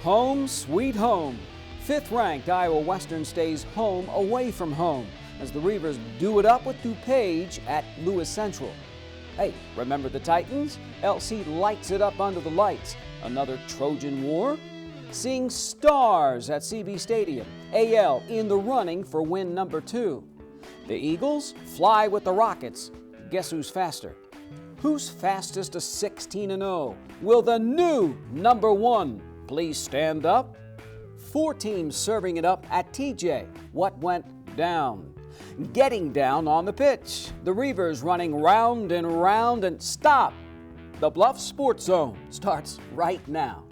Home sweet home. Fifth-ranked Iowa Western stays home away from home as the Reivers do it up with DuPage at Lewis Central. Hey, remember the Titans? LC lights it up under the lights. Another Trojan War? Seeing stars at CB Stadium. AL in the running for win number 2. The Eagles fly with the Rockets. Guess who's faster? Who's fastest to 16-0? Will the new number 1 please stand up? 4 teams serving it up at TJ. What went down? Getting down on the pitch. The Reivers running round and round and stop. The Bluffs Sports Zone starts right now.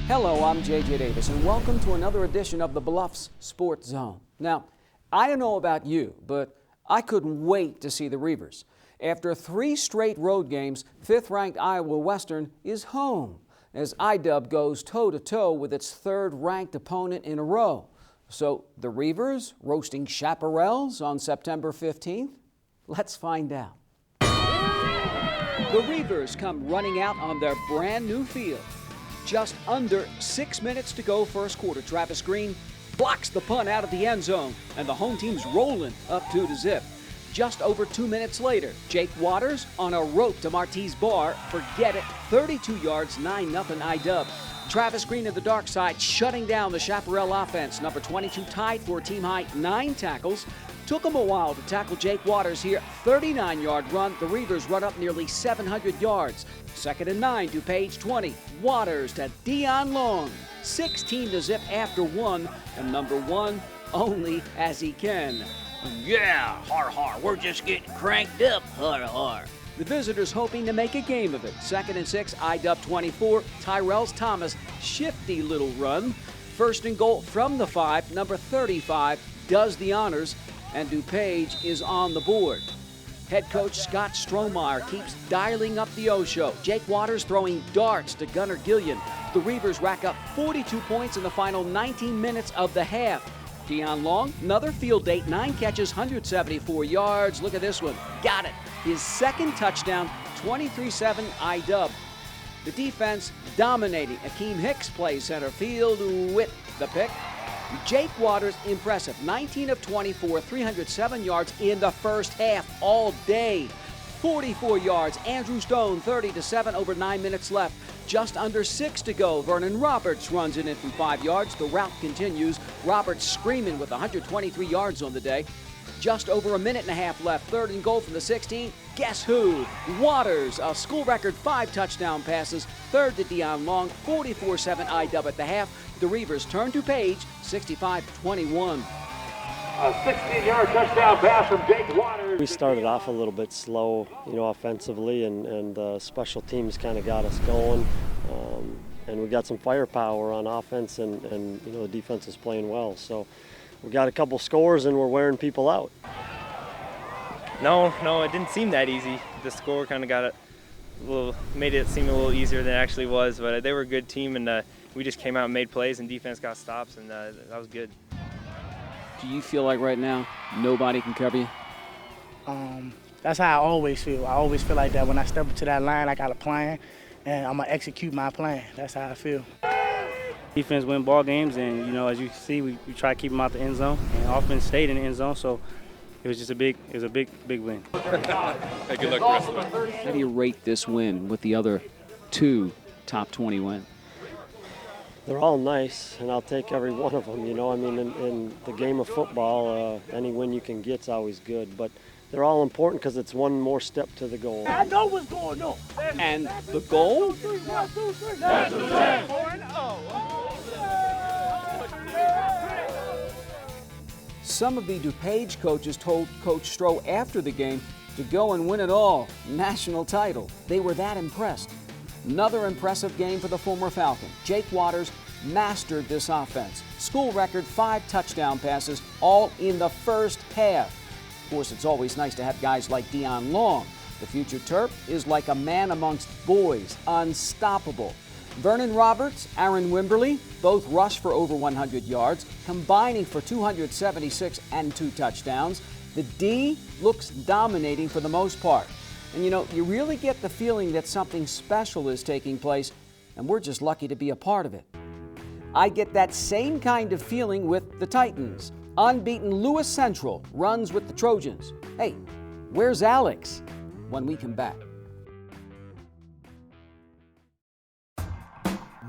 Hello, I'm JJ Davis, and welcome to another edition of the Bluffs Sports Zone. Now, I don't know about you, but I couldn't wait to see the Reivers. After 3 straight road games, 5th-ranked Iowa Western is home as IDUB goes toe-to-toe with its 3rd-ranked opponent in a row. So, the Reivers roasting chaparrals on September 15th? Let's find out. The Reivers come running out on their brand new field. Just under 6 minutes to go first quarter. Travis Green blocks the punt out of the end zone, and the home team's rolling up 2-0. Just over 2 minutes later, Jake Waters on a rope to Martise Barr. Forget it, 32 yards, 9-0 IDUB. Travis Green at the dark side shutting down the Chaparral offense. Number 22 tied for a team-high 9 tackles. Took him a while to tackle Jake Waters here. 39-yard run. The Reivers run up nearly 700 yards. 2nd and 9, DuPage 20. Waters to Dion Long. 16-0 after 1, and number 1 only as he can. Yeah, har har, we're just getting cranked up, har har. The visitors hoping to make a game of it. 2nd and 6, IDUB 24. Tyrell Thomas, shifty little run. 1st and goal from the 5. Number 35 does the honors, and DuPage is on the board. Head coach Scott Strohmeyer keeps dialing up the O-show. Jake Waters throwing darts to Gunnar Gillian. The Reivers rack up 42 points in the final 19 minutes of the half. Dion Long, another field day, 9 catches, 174 yards. Look at this one. Got it. His 2nd touchdown, 23-7 IDUB. The defense dominating. Akeem Hicks plays center field with the pick. Jake Waters, impressive. 19 of 24, 307 yards in the first half all day. 44 yards. Andrew Stone, 30-7, over 9 minutes left. Just under 6 to go. Vernon Roberts runs it in from 5 yards. The route continues. Roberts screaming with 123 yards on the day. Just over a minute and a half left. 3rd and goal from the 16. Guess who? Waters, a school record 5 touchdown passes. 3rd to Dion Long, 44-7 IDUB at the half. The Reivers turn to Page, 65-21. A 16-yard touchdown pass from Jake Waters. We started off a little bit slow, offensively, and special teams kind of got us going. And we got some firepower on offense, and the defense is playing well. So we got a couple scores, and we're wearing people out. No, it didn't seem that easy. The score kind of made it seem a little easier than it actually was. But they were a good team, and we just came out and made plays, and defense got stops, and that was good. Do you feel like right now nobody can cover you? That's how I always feel. I always feel like that. When I step into that line, I got a plan, and I'm going to execute my plan. That's how I feel. Defense win ball games, and, as you see, we try to keep them out the end zone, and offense stayed in the end zone, so it was just a big win. Hey, good luck the rest of the way. How do you rate this win with the other 2 top 20 wins? They're all nice, and I'll take every one of them. In the game of football, any win you can get's always good. But they're all important because it's one more step to the goal. I know what's going on. And the goal? Some of the DuPage coaches told Coach Stroh after the game to go and win it all, national title. They were that impressed. Another impressive game for the former Falcon. Jake Waters mastered this offense. School record 5 touchdown passes, all in the first half. Of course, it's always nice to have guys like Dion Long. The future Terp is like a man amongst boys, unstoppable. Vernon Roberts, Aaron Wimberly, both rushed for over 100 yards, combining for 276 and 2 touchdowns. The D looks dominating for the most part. And you know, you really get the feeling that something special is taking place, and we're just lucky to be a part of it. I get that same kind of feeling with the Titans. Unbeaten Lewis Central runs with the Trojans. Hey, where's Alex? When we come back.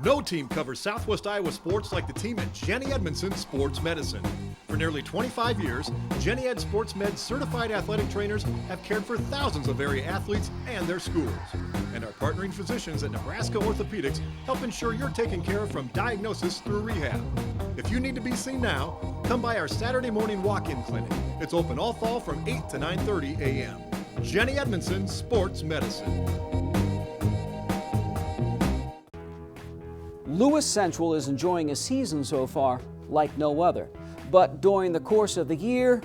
No team covers Southwest Iowa sports like the team at Jenny Edmondson Sports Medicine. For nearly 25 years, Jenny Ed Sports Med certified athletic trainers have cared for thousands of area athletes and their schools. And our partnering physicians at Nebraska Orthopedics help ensure you're taken care of from diagnosis through rehab. If you need to be seen now, come by our Saturday morning walk-in clinic. It's open all fall from 8 to 9:30 a.m. Jenny Edmondson Sports Medicine. Lewis Central is enjoying a season so far like no other. But during the course of the year,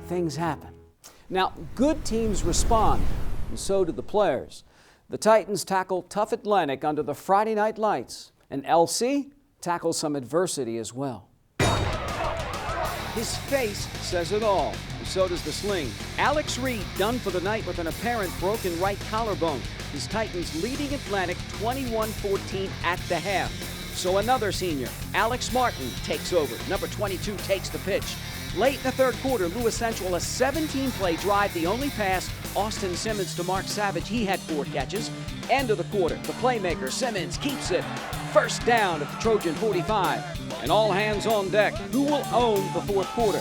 things happen. Now, good teams respond, and so do the players. The Titans tackle tough Atlantic under the Friday night lights, and LC tackles some adversity as well. His face says it all, and so does the sling. Alex Reed done for the night with an apparent broken right collarbone. His Titans leading Atlantic 21-14 at the half. So another senior, Alex Martin, takes over. Number 22 takes the pitch. Late in the third quarter, Lewis Central, a 17-play drive, the only pass, Austin Simmons to Mark Savage. He had 4 catches. End of the quarter, the playmaker, Simmons, keeps it. First down at the Trojan 45. And all hands on deck. Who will own the fourth quarter?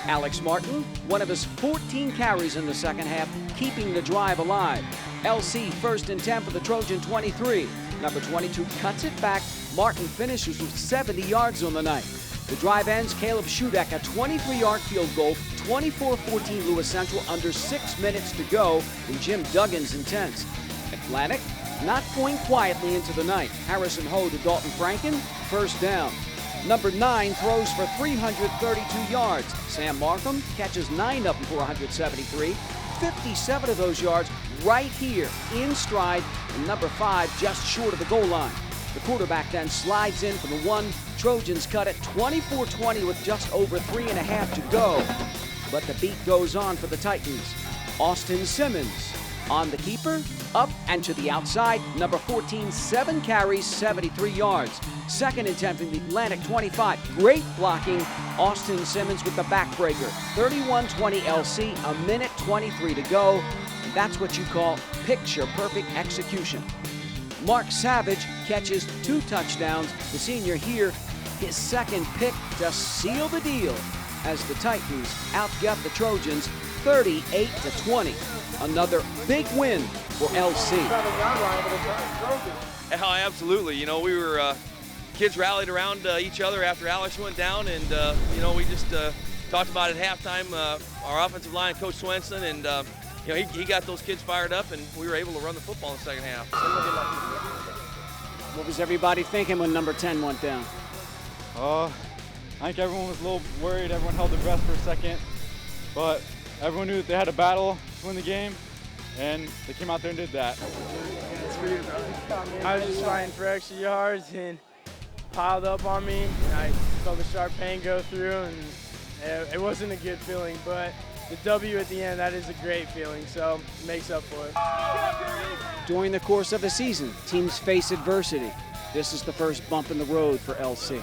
Alex Martin, one of his 14 carries in the second half, keeping the drive alive. LC first and 10 for the Trojan 23. Number 22 cuts it back. Martin finishes with 70 yards on the night. The drive ends. Caleb Shudak, a 23-yard field goal, 24-14 Lewis Central, under 6 minutes to go, and Jim Duggan's intense. Atlantic not going quietly into the night. Harrison Ho to Dalton Franken, first down. Number 9 throws for 332 yards. Sam Markham catches 9 of them for 173. 57 of those yards right here in stride, and number 5 just short of the goal line. The quarterback then slides in for the 1. Trojans cut it 24-20 with just over 3.5 to go. But the beat goes on for the Titans. Austin Simmons on the keeper, up and to the outside. Number 14, 7 carries, 73 yards. Second and 10 from the Atlantic 25. Great blocking. Austin Simmons with the backbreaker. 31-20 LC, a minute 23 to go. And that's what you call picture-perfect execution. Mark Savage catches 2 touchdowns. The senior here, his second pick to seal the deal as the Titans outgut the Trojans 38-20. Another big win for LC. Oh, absolutely. You know, we were kids rallied around each other after Alex went down, and you know, we just talked about it at halftime. Our offensive line, Coach Swenson, and you know, he got those kids fired up, and we were able to run the football in the second half. What was everybody thinking when number 10 went down? I think everyone was a little worried. Everyone held their breath for a second, but everyone knew that they had a battle to win the game, and they came out there and did that. I was just fighting for extra yards and piled up on me, and I felt the sharp pain go through, and it wasn't a good feeling, but the W at the end, that is a great feeling, so it makes up for it. During the course of a season, teams face adversity. This is the first bump in the road for LC.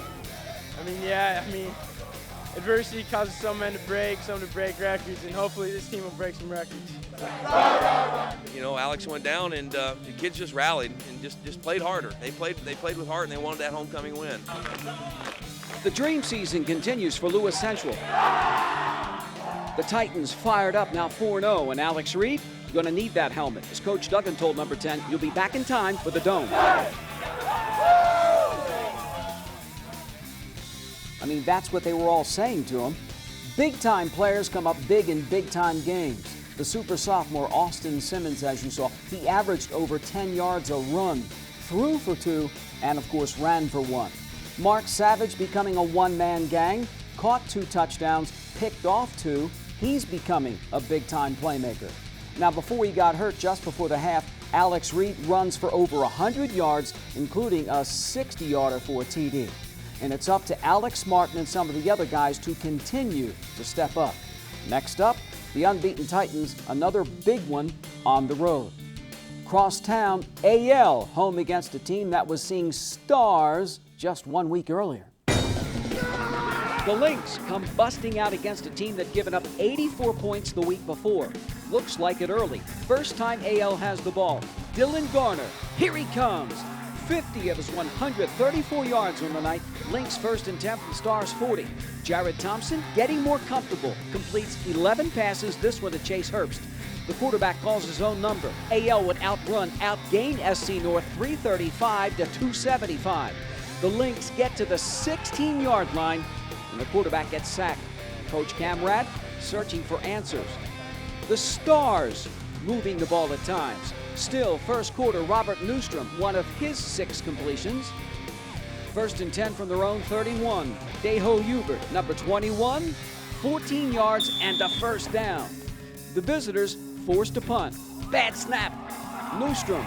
Adversity causes some men to break, some to break records, and hopefully this team will break some records. You know, Alex went down, and the kids just rallied and just played harder. They played with heart, and they wanted that homecoming win. The dream season continues for Lewis Central. The Titans fired up, now 4-0, and Alex Reed, going to need that helmet. As Coach Duggan told number 10, you'll be back in time for the Dome. I mean, that's what they were all saying to him. Big-time players come up big in big-time games. The super sophomore Austin Simmons, as you saw, he averaged over 10 yards a run, threw for 2, and of course ran for 1. Mark Savage becoming a one-man gang, caught 2 touchdowns, picked off 2. He's becoming a big-time playmaker. Now, before he got hurt just before the half, Alex Reed runs for over 100 yards, including a 60-yarder for a TD. And it's up to Alex Martin and some of the other guys to continue to step up. Next up, the unbeaten Titans, another big one on the road. Crosstown, AL, home against a team that was seeing stars just 1 week earlier. The Lynx come busting out against a team that given up 84 points the week before. Looks like it early. First time AL has the ball. Dylan Garner, here he comes. 50 of his 134 yards on the night. Lynx first and 10 from Stars 40. Jared Thompson getting more comfortable. Completes 11 passes, this one to Chase Herbst. The quarterback calls his own number. AL would outgain SC North 335 to 275. The Lynx get to the 16-yard line, and the quarterback gets sacked. Coach Camrad searching for answers. The Stars moving the ball at times. Still, first quarter, Robert Newstrom, one of his 6 completions. First and 10 from their own 31. Deho Hubert, number 21, 14 yards and a first down. The visitors forced a punt. Bad snap. Newstrom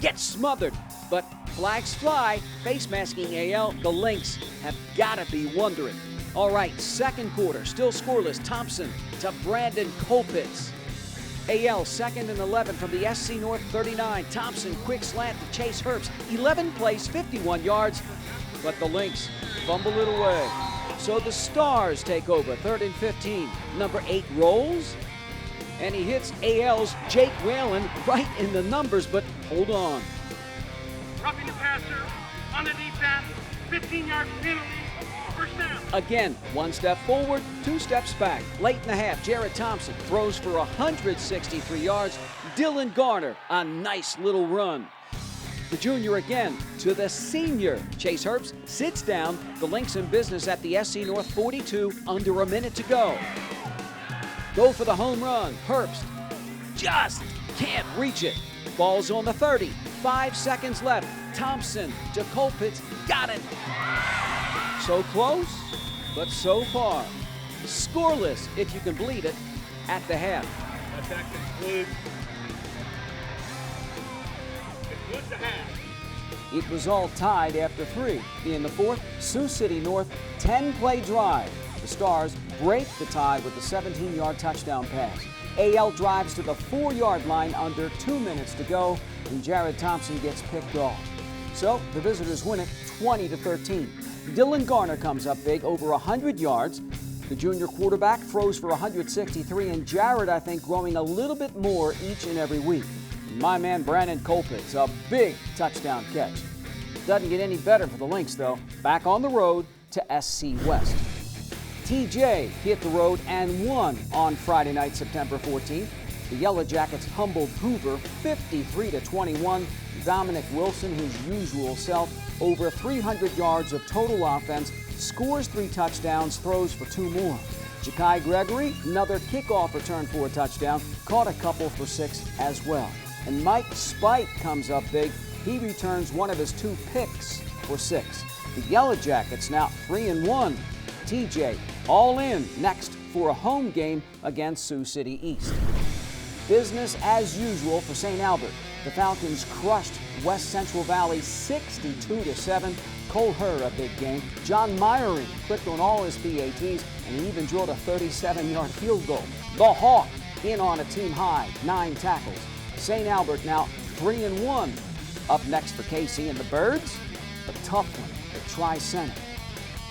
gets smothered, but flags fly. Face masking AL. The Lynx have got to be wondering. All right, second quarter, still scoreless. Thompson to Brandon Colpitz. AL second and 11 from the SC North 39. Thompson, quick slant to Chase Herbst. 11 plays, 51 yards, but the Lynx fumble it away. So the Stars take over, third and 15. Number 8 rolls, and he hits AL's Jake Whalen right in the numbers, but hold on. Roughing the passer on the defense, 15-yard penalty, first down. Again, 1 step forward, 2 steps back. Late in the half, Jared Thompson throws for 163 yards. Dylan Garner, a nice little run. The junior again to the senior. Chase Herbst sits down. The Lynx in business at the SC North 42, under a minute to go. Go for the home run. Herbst just can't reach it. Ball's on the 30. 5 seconds left. Thompson to Colpitz. Got it. So close, but so far. Scoreless, if you can believe it, at the half. That concludes the half. It was all tied after 3. In the fourth, Sioux City North 10-play drive. The Stars break the tie with a 17-yard touchdown pass. AL drives to the 4-yard line under 2 minutes to go, and Jared Thompson gets picked off. So the visitors win it 20-13. Dylan Garner comes up big, over 100 yards. The junior quarterback throws for 163, and Jared, I think, growing a little bit more each and every week. My man Brandon Colpitz, a big touchdown catch. Doesn't get any better for the Lynx, though. Back on the road to SC West. TJ hit the road and won on Friday night, September 14th. The Yellow Jackets humbled Hoover 53-21. Dominic Wilson, his usual self, over 300 yards of total offense, scores 3 touchdowns, throws for 2 more. Ja'Kai Gregory, another kickoff return for a touchdown, caught a couple for 6 as well. And Mike Spike comes up big. He returns one of his 2 picks for 6. The Yellow Jackets now 3-1. TJ all in next for a home game against Sioux City East. Business as usual for St. Albert. The Falcons crushed West Central Valley 62-7. Cole Herr, a big game. John Myring clicked on all his PATs, and he even drilled a 37-yard field goal. The Hawk in on a team high, 9 tackles. St. Albert now 3-1. Up next for KC and the Birds, a tough one at Tri-Center.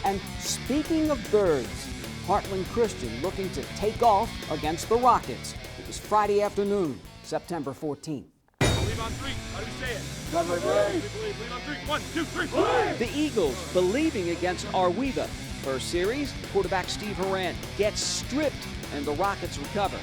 And speaking of Birds, Heartland Christian looking to take off against the Rockets. It was Friday afternoon, September 14th. Believe on 3. How do we say it? Believe on 3. 1, 2, 3. Believe. The Eagles believing against Arweva. First series, quarterback Steve Horan gets stripped and the Rockets recover.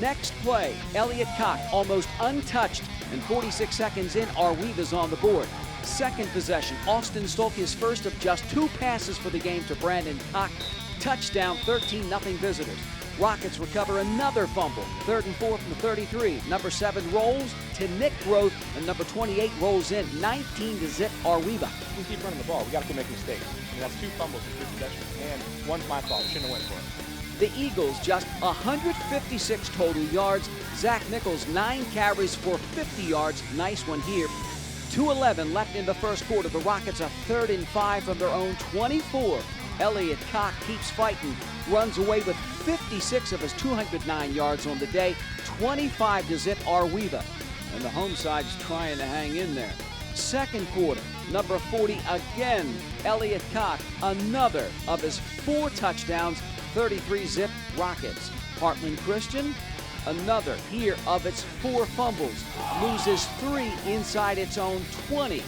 Next play, Elliott Koch almost untouched, and 46 seconds in, Arweva's on the board. Second possession, Austin Stolk, his first of just 2 passes for the game to Brandon Koch. Touchdown, 13-0 visitors. Rockets recover another fumble. 3rd and 4 from the 33. Number 7 rolls to Nick Groth, and number 28 rolls in. 19-0 Arweva. We keep running the ball. We got to make mistakes. I mean, that's 2 fumbles in 3 possessions, and one's my fault. Shouldn't have went for it. The Eagles just 156 total yards. Zach Nichols 9 carries for 50 yards. Nice one here. 2:11 left in the first quarter. The Rockets are 3rd and 5 from their own 24. Elliott Koch keeps fighting, runs away with 56 of his 209 yards on the day, 25-0 Arweeva. And the home side's trying to hang in there. Second quarter, number 40 again, Elliott Koch, another of his 4 touchdowns, 33-0 Rockets. Heartland Christian, another here of its 4 fumbles, loses 3 inside its own 20.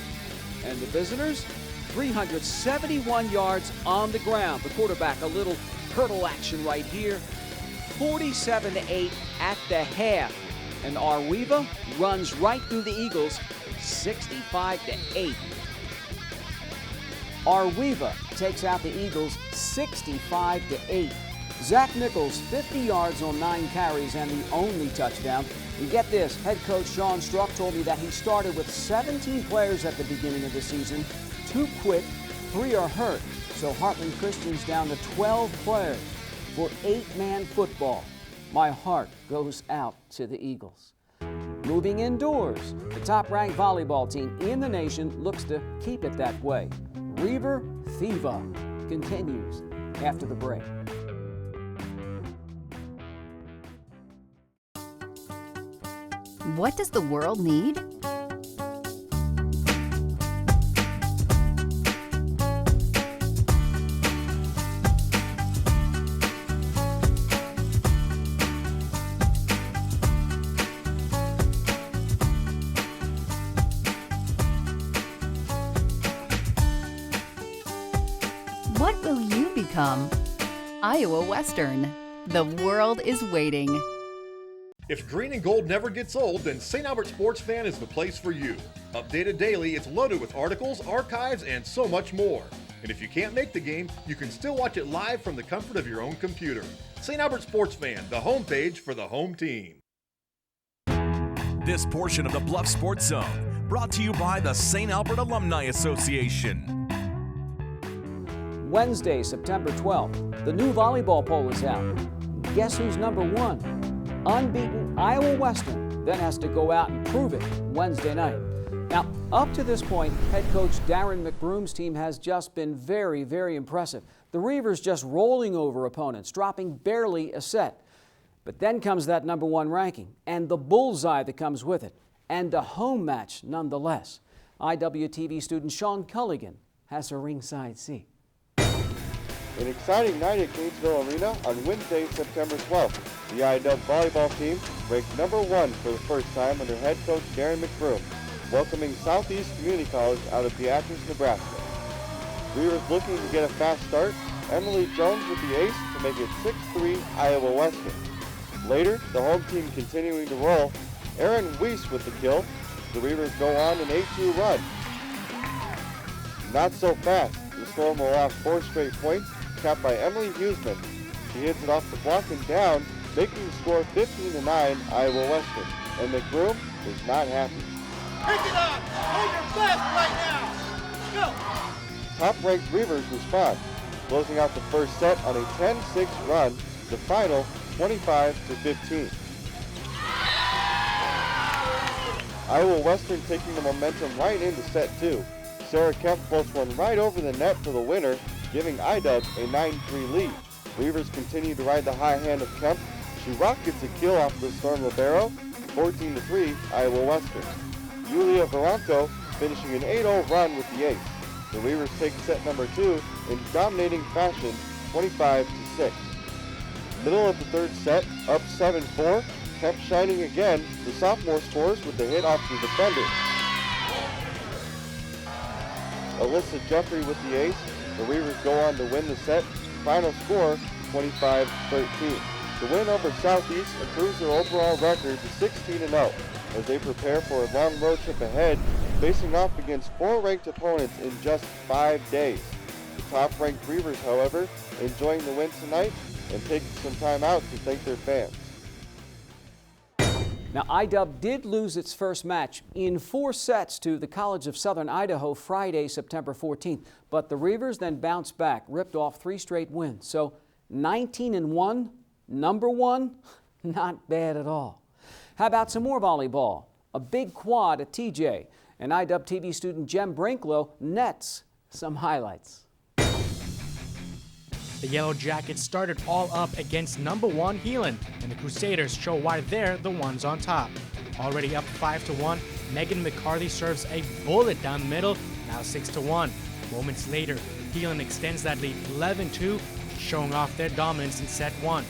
And the visitors, 371 yards on the ground. The quarterback, a little hurdle action right here. 47-8 at the half. And Arweeva runs right through the Eagles, 65-8. Arweeva takes out the Eagles 65-8. Zach Nichols, 50 yards on 9 carries and the only touchdown. And get this, head coach Sean Struck told me that he started with 17 players at the beginning of the season. 2 quit, 3 are hurt. So Heartland Christian's down to 12 players for 8-man football. My heart goes out to the Eagles. Moving indoors, the top-ranked volleyball team in the nation looks to keep it that way. Reiver Volleyball continues after the break. What does the world need? What will you become? Iowa Western. The world is waiting. If green and gold never gets old, then St. Albert Sports Fan is the place for you. Updated daily, it's loaded with articles, archives, and so much more. And if you can't make the game, you can still watch it live from the comfort of your own computer. St. Albert Sports Fan, the homepage for the home team. This portion of the Bluffs Sports Zone, brought to you by the St. Albert Alumni Association. Wednesday, September 12th, the new volleyball poll is out. Guess who's number 1? Unbeaten Iowa Western then has to go out and prove it Wednesday night. Now, up to this point, head coach Darren McBroom's team has just been very, very impressive. The Reivers just rolling over opponents, dropping barely a set. But then comes that number 1 ranking and the bullseye that comes with it, and a home match nonetheless. IWTV student Sean Culligan has a ringside seat. An exciting night at Gainesville Arena on Wednesday, September 12th. The IW volleyball team ranked number 1 for the first time under head coach Darren McBroom, welcoming Southeast Community College out of Beatrice, Nebraska. Reivers looking to get a fast start. Emily Jones with the ace to make it 6-3 Iowa Western. Later, the home team continuing to roll. Aaron Weiss with the kill. The Reivers go on an 8-2 run. Not so fast. The Storm will have 4 straight points, capped by Emily Huseman. She hits it off the block and down, making the score 15-9 Iowa Western. And McBroom is not happy. Pick it up! Hold your best right now! Go! Top-ranked Reivers respond, closing out the first set on a 10-6 run, the final 25-15. Iowa Western taking the momentum right into set 2. Sarah Kemp floats one right over the net for the winner, giving IW a 9-3 lead. Reivers continue to ride the high hand of Kemp. She rockets a kill off the Storm Libero, 14-3 Iowa Western. Yulia Veranko finishing an 8-0 run with the ace. The Reivers take set number 2 in dominating fashion, 25-6. Middle of the third set, up 7-4. Kemp shining again. The sophomore scores with the hit off the defender. Alyssa Jeffrey with the ace. The Reivers go on to win the set. Final score, 25-13. The win over Southeast improves their overall record to 16-0 as they prepare for a long road trip ahead, facing off against 4 ranked opponents in just 5 days. The top-ranked Reivers, however, enjoying the win tonight and taking some time out to thank their fans. Now, IW did lose its first match in 4 sets to the College of Southern Idaho Friday, September 14th. But the Reivers then bounced back, ripped off 3 straight wins. So 19-1, number 1, not bad at all. How about some more volleyball? A big quad at TJ, and IDUP TV student Jem Brinklow nets some highlights. The Yellow Jackets started all up against number 1 Heelan, and the Crusaders show why they're the ones on top. Already up 5-1, Megan McCarthy serves a bullet down the middle, now 6-1. Moments later, Heelan extends that lead 11-2, showing off their dominance in set 1.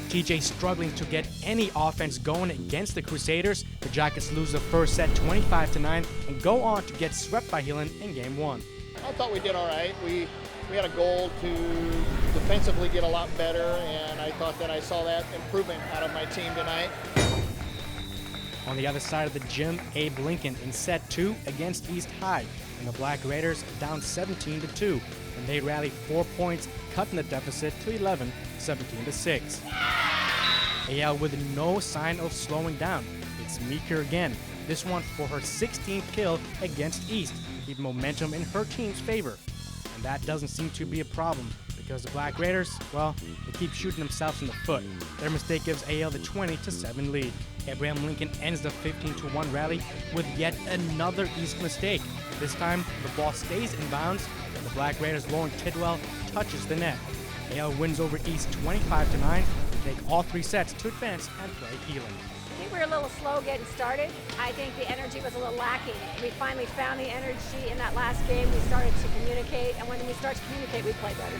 TJ struggling to get any offense going against the Crusaders. The Jackets lose the first set 25-9 and go on to get swept by Heelan in game 1. I thought we did all right. We had a goal to defensively get a lot better, and I thought that I saw that improvement out of my team tonight. On the other side of the gym, Abe Lincoln in set 2 against East High, and the Black Raiders down 17-2, and they rally 4 points, cutting the deficit to 11, 17-6. AL with no sign of slowing down. It's Meeker again, this one for her 16th kill against East, keep momentum in her team's favor. And that doesn't seem to be a problem, because the Black Raiders, well, they keep shooting themselves in the foot. Their mistake gives AL the 20-7 lead. Abraham Lincoln ends the 15-1 rally with yet another East mistake. This time, the ball stays in bounds, and the Black Raiders' Lauren Tidwell touches the net. AL wins over East 25-9 and take all 3 sets to advance and play Heelan. I think we were a little slow getting started. I think the energy was a little lacking. We finally found the energy in that last game. We started to communicate, and when we start to communicate, we play better.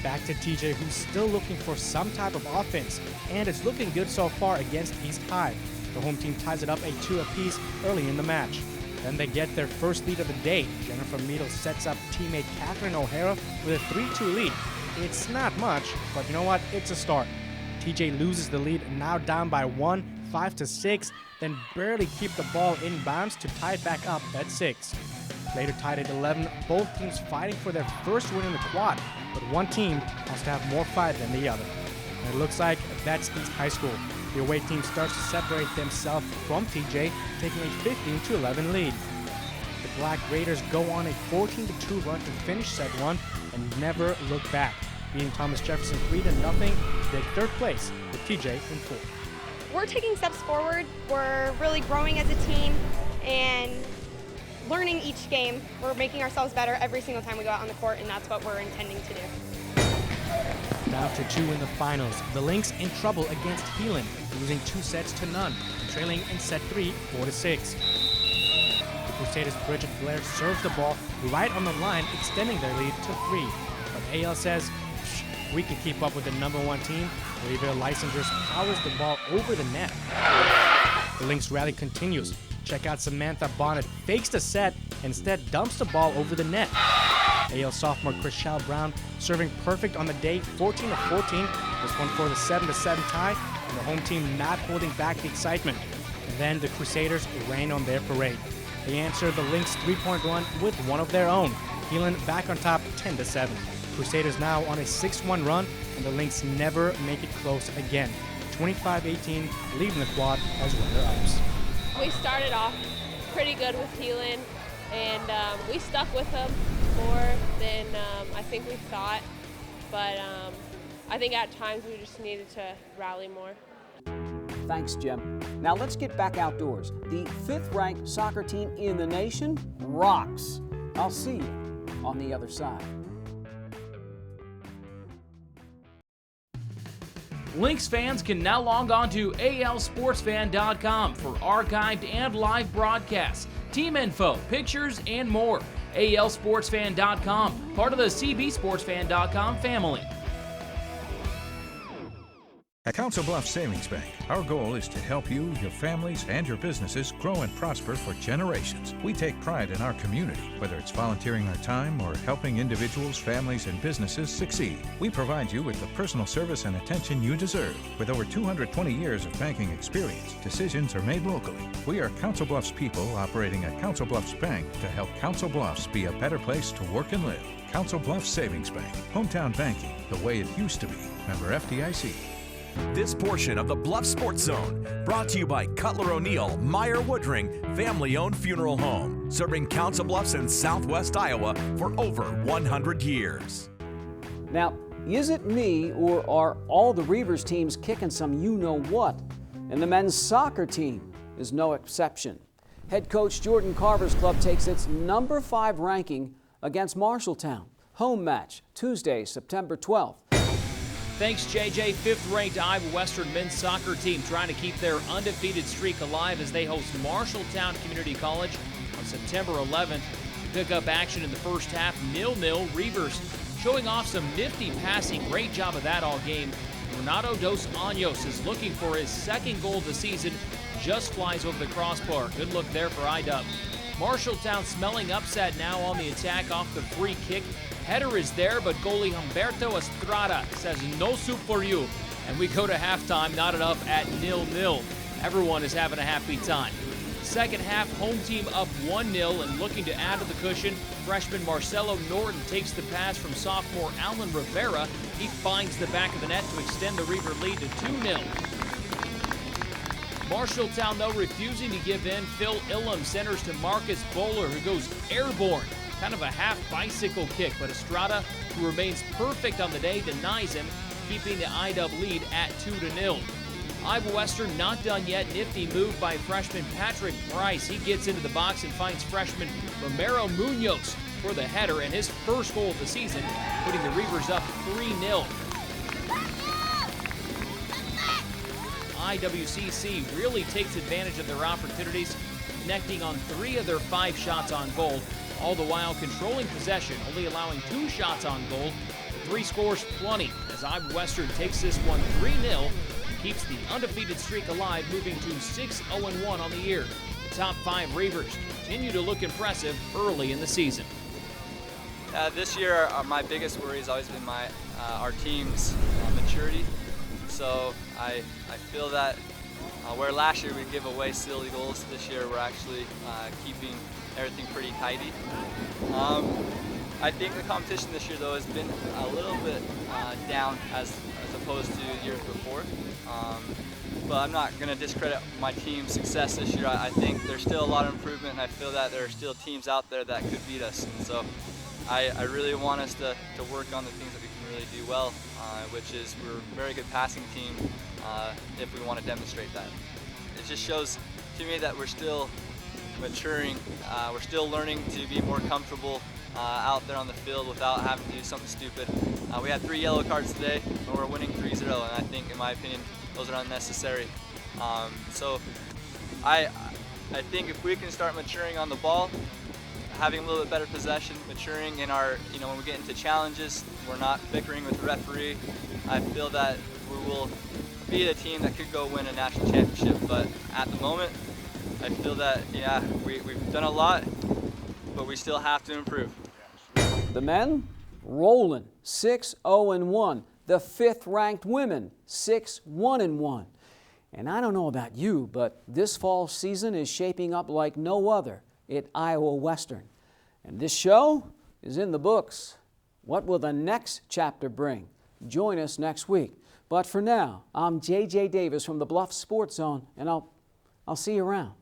Back to TJ, who's still looking for some type of offense, and it's looking good so far against East High. The home team ties it up a 2 apiece early in the match. Then they get their first lead of the day. Jennifer Meadle sets up teammate Catherine O'Hara with a 3-2 lead. It's not much, but you know what? It's a start. TJ loses the lead, now down by 1, 5-6, then barely keep the ball in bounds to tie it back up at 6. Later tied at 11, both teams fighting for their first win in the quad, but one team has to have more fight than the other. And it looks like that's East High School. The away team starts to separate themselves from TJ, taking a 15-11 lead. The Black Raiders go on a 14-2 run to finish set 1 and never look back, beating Thomas Jefferson 3-0, take 3rd place with TJ in 4th. We're taking steps forward. We're really growing as a team and learning each game. We're making ourselves better every single time we go out on the court, and that's what we're intending to do. Now to 2 in the finals. The Lynx in trouble against Heelan, losing 2 sets to none, and trailing in set 3, 4-6. The Crusaders' Bridget Blair serves the ball right on the line, extending their lead to 3. But AL says, we can keep up with the number 1 team. Reiver Leisingers powers the ball over the net. The Lynx rally continues. Check out Samantha Bonnet fakes the set, instead dumps the ball over the net. AL sophomore Chriselle Brown serving perfect on the day, 14-14. This one for the 7-7 tie, and the home team not holding back the excitement. And then the Crusaders rain on their parade. They answer the Lynx 3-point run with one of their own. Heelan back on top 10-7. Crusaders now on a 6-1 run, and the Lynx never make it close again. 25-18, leaving the quad as runner-ups. We started off pretty good with Heelan, and we stuck with them more than I think we thought. But I think at times we just needed to rally more. Thanks, Jim. Now let's get back outdoors. The 5th-ranked soccer team in the nation rocks. I'll see you on the other side. Lynx fans can now log on to alsportsfan.com for archived and live broadcasts, team info, pictures, and more. alsportsfan.com, part of the cbsportsfan.com family. At Council Bluffs Savings Bank, our goal is to help you, your families, and your businesses grow and prosper for generations. We take pride in our community, whether it's volunteering our time or helping individuals, families, and businesses succeed. We provide you with the personal service and attention you deserve. With over 220 years of banking experience, decisions are made locally. We are Council Bluffs people operating at Council Bluffs Bank to help Council Bluffs be a better place to work and live. Council Bluffs Savings Bank, hometown banking, the way it used to be. Member FDIC. This portion of the Bluff Sports Zone brought to you by Cutler O'Neill Meyer Woodring family-owned funeral home, serving Council Bluffs in southwest Iowa for over 100 years. Now, is it me, or are all the Reivers teams kicking some you-know-what? And the men's soccer team is no exception. Head coach Jordan Carver's club takes its number 5 ranking against Marshalltown. Home match, Tuesday, September 12th. Thanks, JJ. 5th-ranked Iowa Western men's soccer team trying to keep their undefeated streak alive as they host Marshalltown Community College on September 11th. Pick up action in the first half, 0-0. Reivers showing off some nifty passing. Great job of that all game. Renato Dos Anjos is looking for his 2nd goal of the season. Just flies over the crossbar. Good look there for IDUP. Marshalltown smelling upset now on the attack off the free kick. Header is there, but goalie Humberto Estrada says no soup for you. And we go to halftime, not enough at 0-0. Everyone is having a happy time. Second half, home team up 1-0 and looking to add to the cushion. Freshman Marcelo Norton takes the pass from sophomore Alan Rivera. He finds the back of the net to extend the Reiver lead to 2-0. Marshalltown, though, refusing to give in. Phil Illam centers to Marcus Bowler, who goes airborne. Kind of a half bicycle kick, but Estrada, who remains perfect on the day, denies him, keeping the IDUP lead at 2-0. Iowa Western not done yet. Nifty move by freshman Patrick Price. He gets into the box and finds freshman Romero Munoz for the header and his first goal of the season, putting the Reivers up 3-0. IWCC really takes advantage of their opportunities, connecting on 3 of their 5 shots on goal, all the while controlling possession, only allowing 2 shots on goal. The 3 scores plenty as Iowa Western takes this one 3-0. Keeps the undefeated streak alive, moving to 6-0-1 on the year. The top 5 Reivers continue to look impressive early in the season. This year, my biggest worry has always been our team's maturity. So I feel that where last year we give away silly goals, this year we're actually keeping everything pretty tidy. I think the competition this year, though, has been a little bit down as opposed to years before. But I'm not going to discredit my team's success this year. I think there's still a lot of improvement, and I feel that there are still teams out there that could beat us. And so I really want us to work on the things that we can really do well, which is we're a very good passing team if we want to demonstrate that. It just shows to me that we're still maturing. We're still learning to be more comfortable out there on the field without having to do something stupid. We had 3 yellow cards today, and we're winning 3-0, and I think, in my opinion, those are unnecessary. So I think if we can start maturing on the ball, having a little bit better possession, maturing in our, when we get into challenges, we're not bickering with the referee, I feel that we will be a team that could go win a national championship. But at the moment, I feel that, yeah, we've done a lot, but we still have to improve. The men rolling 6-0-1. The 5th-ranked women 6-1-1. And I don't know about you, but this fall season is shaping up like no other at Iowa Western. And this show is in the books. What will the next chapter bring? Join us next week. But for now, I'm JJ Davis from the Bluffs Sports Zone, and I'll see you around.